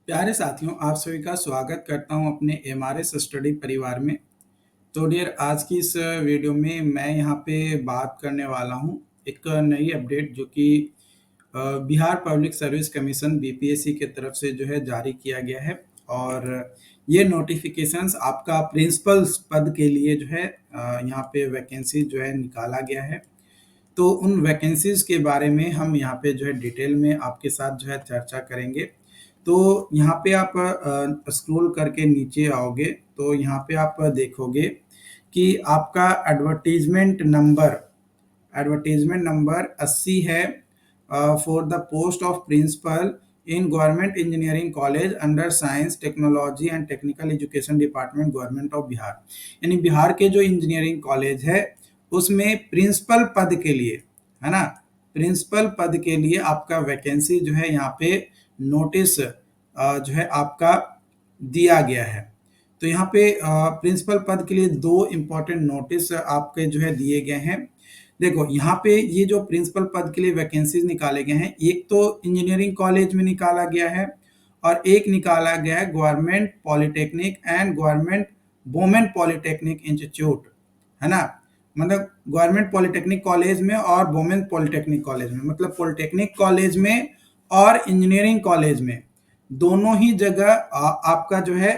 प्यारे साथियों, आप सभी का स्वागत करता हूं अपने एमआरएस स्टडी परिवार में। तो डियर, आज की इस वीडियो में मैं यहाँ पे बात करने वाला हूं एक नई अपडेट जो कि Bihar public service commission BPSC के तरफ से जो है जारी किया गया है। और ये नोटिफिकेशंस आपका प्रिंसिपल्स पद के लिए जो है यहाँ पे वैकेंसी जो है निकाला गया है। तो उन वैकेंसीज के बारे में हम यहाँ पे जो है डिटेल में आपके साथ जो है चर्चा करेंगे। तो यहाँ पे आप स्क्रॉल करके नीचे आओगे तो यहाँ पे आप देखोगे कि आपका एडवर्टीजमेंट नंबर 80 है for the post of principal in government engineering college under science technology and technical education department government of Bihar. यानी बिहार के जो इंजीनियरिंग कॉलेज है उसमें प्रिंसिपल पद के लिए, है ना, प्रिंसिपल पद के लिए आपका वैकेंसी जो है यहाँ पे नोटिस जो है आपका दिया गया है। तो यहाँ पे प्रिंसिपल पद के लिए दो इम्पोर्टेंट नोटिस आपके जो है दिए गए हैं। देखो यहाँ पे ये जो प्रिंसिपल पद के लिए वैकेंसीज निकाले गए हैं, एक तो इंजीनियरिंग कॉलेज में निकाला गया है और एक निकाला गया है government polytechnic and government women polytechnic institute, है ना। मतलब गवर्नमेंट पॉलिटेक्निक कॉलेज में और वुमेन पॉलिटेक्निक कॉलेज में, मतलब पॉलिटेक्निक कॉलेज में और इंजीनियरिंग कॉलेज में दोनों ही जगह आपका जो है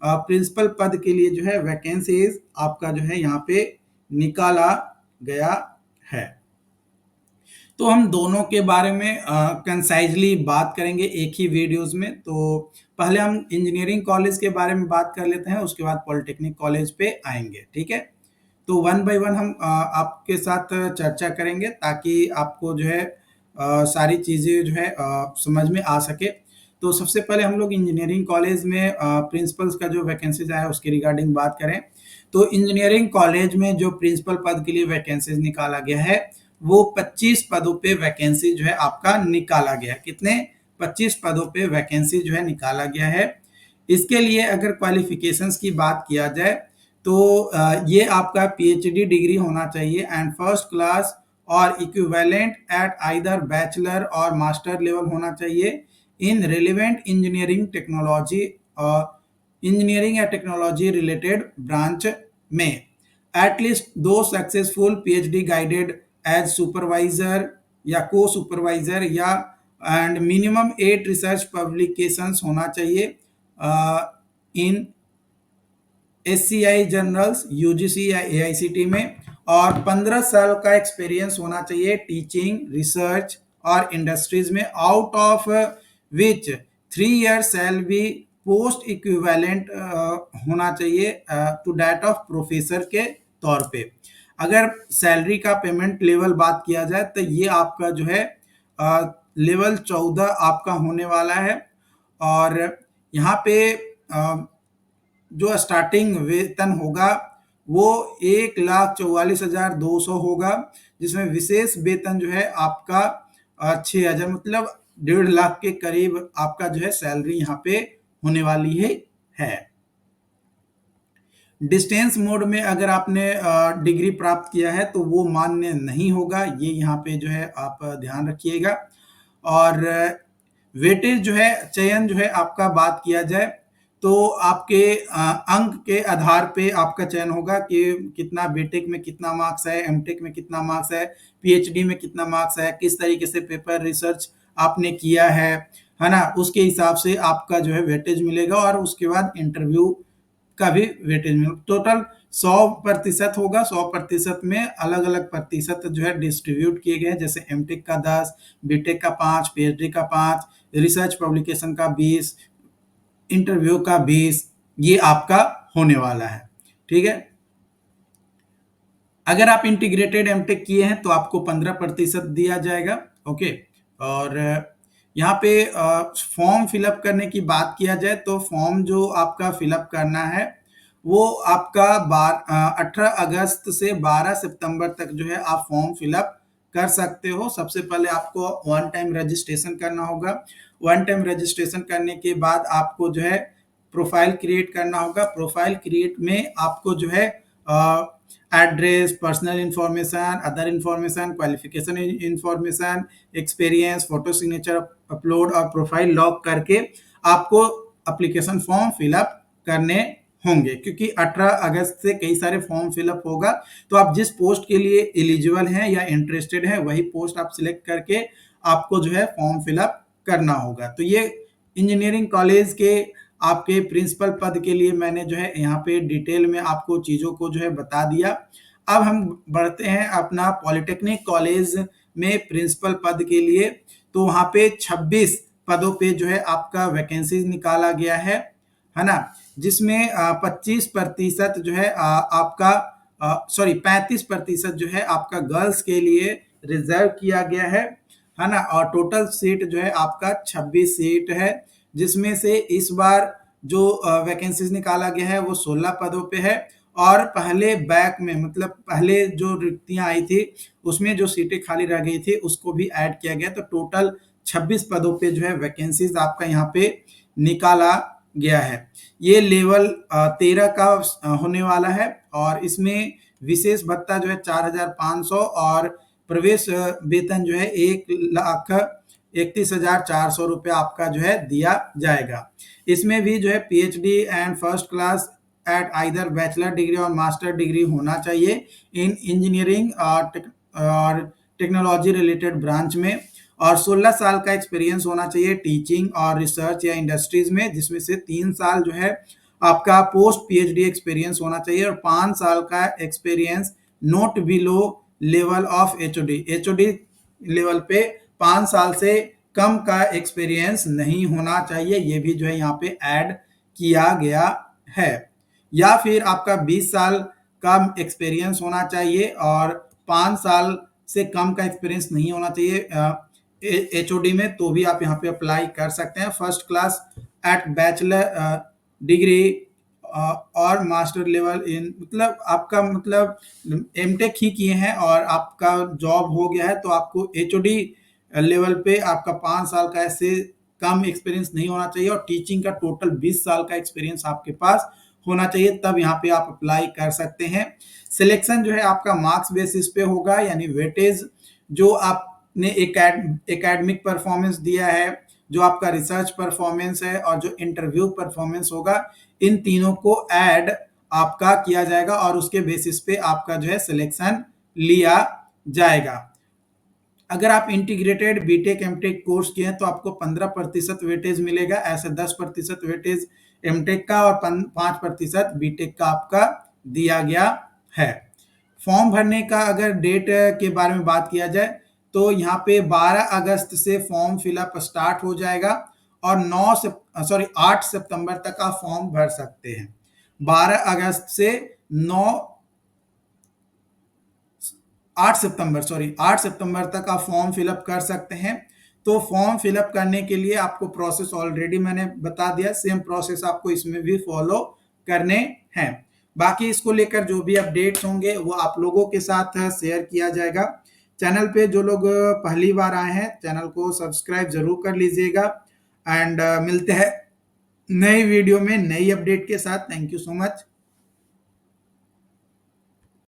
प्रिंसिपल पद के लिए जो है वैकेंसीज आपका जो है यहाँ पे निकाला गया है। तो हम दोनों के बारे में कंसाइजली बात करेंगे एक ही वीडियोस में। तो पहले हम इंजीनियरिंग कॉलेज के बारे में बात कर लेते हैं, उसके बाद पॉलिटेक्निक कॉलेज पे आएंगे, ठीक है। तो वन बाय वन हम आपके साथ चर्चा करेंगे ताकि आपको जो है सारी चीज़ें जो है समझ में आ सके। तो सबसे पहले हम लोग इंजीनियरिंग कॉलेज में प्रिंसिपल्स का जो वैकेंसीज आया उसके रिगार्डिंग बात करें। तो इंजीनियरिंग कॉलेज में जो प्रिंसिपल पद के लिए वैकेंसीज निकाला गया है वो 25 पदों पे वैकेंसी जो है आपका निकाला गया है। कितने? 25 पदों पे वैकेंसी जो है निकाला गया है। इसके लिए अगर क्वालिफिकेशंस की बात किया जाए तो ये आपका पीएचडी डिग्री होना चाहिए एंड फर्स्ट क्लास और इक्विवेलेंट एट आइदर बैचलर और मास्टर लेवल होना चाहिए इन रिलेवेंट इंजीनियरिंग या टेक्नोलॉजी रिलेटेड ब्रांच में। At least 2 successful PhD guided as supervisor या को सुपरवाइजर या एंड मिनिमम 8 रिसर्च पब्लिकेशंस होना चाहिए इन एससीआई जर्नल्स यूजीसी या एआईसीटी में, और 15 साल का एक्सपीरियंस होना चाहिए टीचिंग, रिसर्च और इंडस्ट्रीज में, out of which 3 year shall be post equivalent होना चाहिए टू दैट ऑफ प्रोफेसर के तौर पे। अगर सैलरी का पेमेंट लेवल बात किया जाए तो ये आपका जो है लेवल 14 आपका होने वाला है। और यहाँ पे जो स्टार्टिंग वेतन होगा वो 1,44,200 होगा, जिसमें विशेष वेतन जो है आपका 6,000, मतलब 1.5 लाख के करीब आपका जो है सैलरी यहाँ पे होने वाली है। डिस्टेंस मोड में अगर आपने डिग्री प्राप्त किया है तो वो मान्य नहीं होगा, ये यहाँ पे जो है आप ध्यान रखिएगा। और वेटेज जो है, चयन जो है आपका बात किया जाए तो आपके अंक के आधार पे आपका चयन होगा कि कितना बीटेक में कितना मार्क्स है, एमटेक में कितना मार्क्स है, पीएचडी में कितना मार्क्स है, किस तरीके से पेपर रिसर्च आपने किया है ना, उसके हिसाब से आपका जो है वेटेज मिलेगा। और उसके बाद इंटरव्यू का भी वेटेज मिलेगा। टोटल 100% होगा, 100% में अलग अलग प्रतिशत जो है डिस्ट्रीब्यूट किए गए हैं, जैसे एमटेक का 10, बीटेक का 5, पीएचडी का 5, रिसर्च पब्लिकेशन का 20, इंटरव्यू का 20, ये आपका होने वाला है, ठीक है। अगर आप इंटीग्रेटेड एमटेक किए हैं तो आपको 15% दिया जाएगा, ओके। और यहाँ पे फॉर्म फिलअप करने की बात किया जाए तो फॉर्म जो आपका फिलअप करना है वो आपका 18 अगस्त से 12 सितंबर तक जो है आप फॉर्म फिलअप कर सकते हो। सबसे पहले आपको वन टाइम रजिस्ट्रेशन करना होगा। वन टाइम रजिस्ट्रेशन करने के बाद आपको जो है प्रोफाइल क्रिएट करना होगा। प्रोफाइल क्रिएट में आपको जो है address, personal information, other information, qualification information, experience, photo signature upload और प्रोफाइल लॉक करके आपको एप्लीकेशन फॉर्म फिलअप करने होंगे, क्योंकि 18 अगस्त से कई सारे फॉर्म फिलअप होगा। तो आप जिस पोस्ट के लिए एलिजिबल हैं या इंटरेस्टेड हैं वही पोस्ट आप सिलेक्ट करके आपको जो है फॉर्म फिलअप करना होगा। तो ये इंजीनियरिंग कॉलेज के आपके प्रिंसिपल पद के लिए मैंने जो है यहाँ पे डिटेल में आपको चीज़ों को जो है बता दिया। अब हम बढ़ते हैं अपना पॉलिटेक्निक कॉलेज में प्रिंसिपल पद के लिए। तो वहाँ पे 26 पदों पे जो है आपका वैकेंसीज निकाला गया है ना, जिसमें 25% जो है आपका 35% जो है आपका गर्ल्स के लिए रिजर्व किया गया है ना। और टोटल सीट जो है आपका 26 सीट है, जिसमें से इस बार जो वैकेंसीज निकाला गया है वो 16 पदों पे है। और पहले बैक में मतलब पहले जो रिक्तियां आई थी उसमें जो सीटें खाली रह गई थी उसको भी ऐड किया गया, तो टोटल 26 पदों पे जो है वैकेंसीज आपका यहाँ पे निकाला गया है। ये लेवल 13 का होने वाला है और इसमें विशेष भत्ता जो है 4,500 और प्रवेश वेतन जो है 1,31,400 रुपये आपका जो है दिया जाएगा। इसमें भी जो है PhD and first class at either bachelor degree और मास्टर डिग्री होना चाहिए इन इंजीनियरिंग और टेक्नोलॉजी रिलेटेड ब्रांच में, और 16 साल का एक्सपीरियंस होना चाहिए टीचिंग और रिसर्च या इंडस्ट्रीज में, जिसमें से 3 साल जो है आपका पोस्ट पीएचडी एक्सपीरियंस होना चाहिए और 5 साल का experience note below level of HOD. HOD level पे 5 साल से कम का एक्सपीरियंस नहीं होना चाहिए, ये भी जो है यहाँ पे ऐड किया गया है। या फिर आपका 20 साल का एक्सपीरियंस होना चाहिए और 5 साल से कम का एक्सपीरियंस नहीं होना चाहिए एचओडी में, तो भी आप यहाँ पे अप्लाई कर सकते हैं। First class at bachelor degree और मास्टर लेवल इन, मतलब आपका मतलब एमटेक ही किए हैं और आपका जॉब हो गया है तो आपको एचओडी लेवल पे आपका 5 साल का ऐसे कम एक्सपीरियंस नहीं होना चाहिए और टीचिंग का टोटल 20 साल का एक्सपीरियंस आपके पास होना चाहिए, तब यहाँ पे आप अप्लाई कर सकते हैं। सिलेक्शन जो है आपका मार्क्स बेसिस पे होगा, यानी वेटेज जो आपने एकेडमिक परफॉर्मेंस दिया है, जो आपका रिसर्च परफॉर्मेंस है और जो इंटरव्यू परफॉर्मेंस होगा, इन तीनों को ऐड आपका किया जाएगा और उसके बेसिस पे आपका जो है सिलेक्शन लिया जाएगा। अगर आप इंटीग्रेटेड बीटेक एमटेक कोर्स किए हैं तो आपको 15% वेटेज मिलेगा, ऐसे 10% वेटेज एमटेक का और 5% बीटेक का आपका दिया गया है। फॉर्म भरने का अगर डेट के बारे में बात किया जाए तो यहाँ पे 12 अगस्त से फॉर्म फिलअप स्टार्ट हो जाएगा और 8 सितंबर तक आप फॉर्म भर सकते हैं। 12 अगस्त से 8 सितंबर तक आप फॉर्म फिलअप कर सकते हैं। तो फॉर्म फिलअप करने के लिए आपको प्रोसेस ऑलरेडी मैंने बता दिया, सेम प्रोसेस आपको इसमें भी फॉलो करने हैं। बाकी इसको लेकर जो भी अपडेट्स होंगे वो आप लोगों के साथ शेयर किया जाएगा। चैनल पे जो लोग पहली बार आए हैं चैनल को सब्सक्राइब जरूर कर लीजिएगा एंड मिलते हैं नई वीडियो में नई अपडेट के साथ। Thank you so much.